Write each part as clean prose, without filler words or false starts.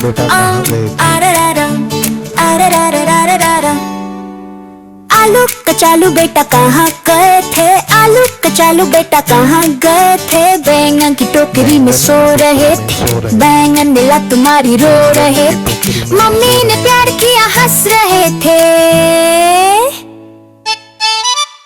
बेटा कहाँ गए थे? आलू कचालू बेटा कहाँ गए थे? आलू कचालू बेटा कहाँ गए थे? बैंगन की टोकरी में सो रहे थे, बैंगन मिला तुम्हारी रो रहे थे, मम्मी ने प्यार किया हंस रहे थे।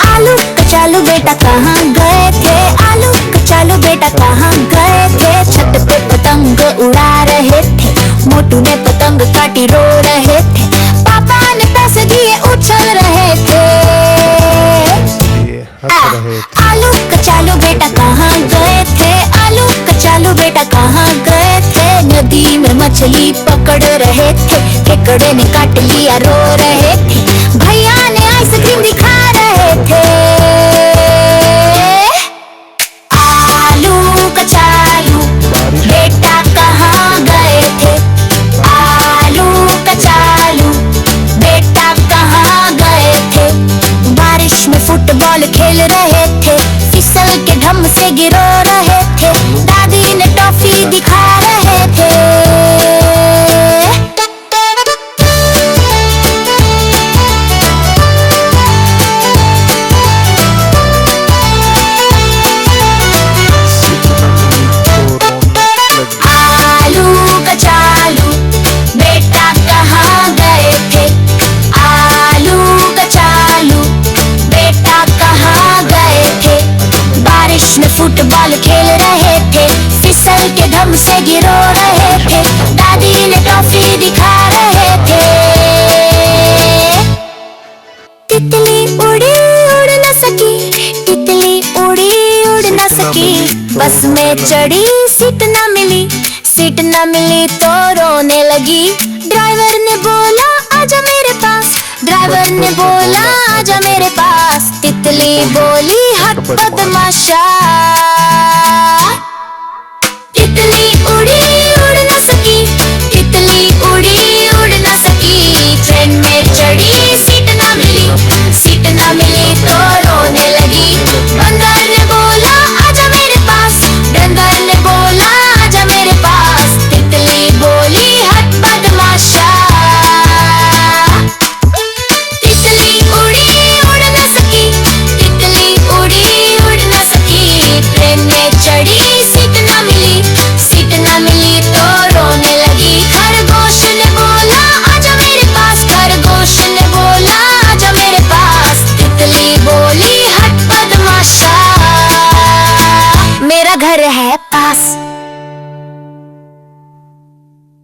आलू कचालू बेटा कहाँ गए थे? आलू कचालू बेटा कहाँ गए थे? छत पे पतंग उड़ा रहे थे, मोटू ने पतंग काटी रो रहे थे, पापा ने पैसे दिए उछल रहे थे। आलू कचालू बेटा कहाँ गए थे? आलू कचालू बेटा कहाँ गए थे? नदी में मछली पकड़ रहे थे, केकड़े ने काट लिया रो रहे थे, भैया ने आइसक्रीम दिखा रहे थे। आलू कचालू बेटा कहाँ गए थे? आलू कचालू बेटा कहाँ गए थे? बारिश में फुटबॉल खेल रहे थे, फिसल के ढम से गिरो रहे थे, दादी ने टॉफी दिखा रहे थे। आलू कचालू बेटा कहाँ गए थे? आलू कचालू बेटा कहाँ गए थे? बारिश में फुटबॉल खेल रहे थे, फिसल के ढम से गिरो रहे थे, दादी ने टॉफी दिखा रहे थे। तितली उड़ी उड़ न सकी, तितली उड़ी उड़ न सकी, बस में चढ़ी सीट न मिली, सीट न मिली तो रोने लगी। ड्राइवर ने बोला आजा मेरे पास, ड्राइवर ने बोला आजा मेरे पास, तितली बोली हट बदमाशा। तितली उड़ी उड़ न सकी, तितली उड़ी उड़ न सकी, ट्रेन में चढ़ी सीट न मिली, सीट न मिली तो रोने लगी। बंदर ने बोला आजा मेरे पास, बंदर ने बोला आजा मेरे पास, तितली बोली हट बदमाशा। तितली उड़ी उड़ न सकी, तितली उड़ी उड़ न सकी, ट्रेन में चढ़ी सीट न मिली, सीट न मिली तो रोने लगी। खरगोश ने बोला आजा मेरे पास, खरगोश ने बोला आजा मेरे पास, तितली बोली हट बदमाशा, मेरा घर है पास।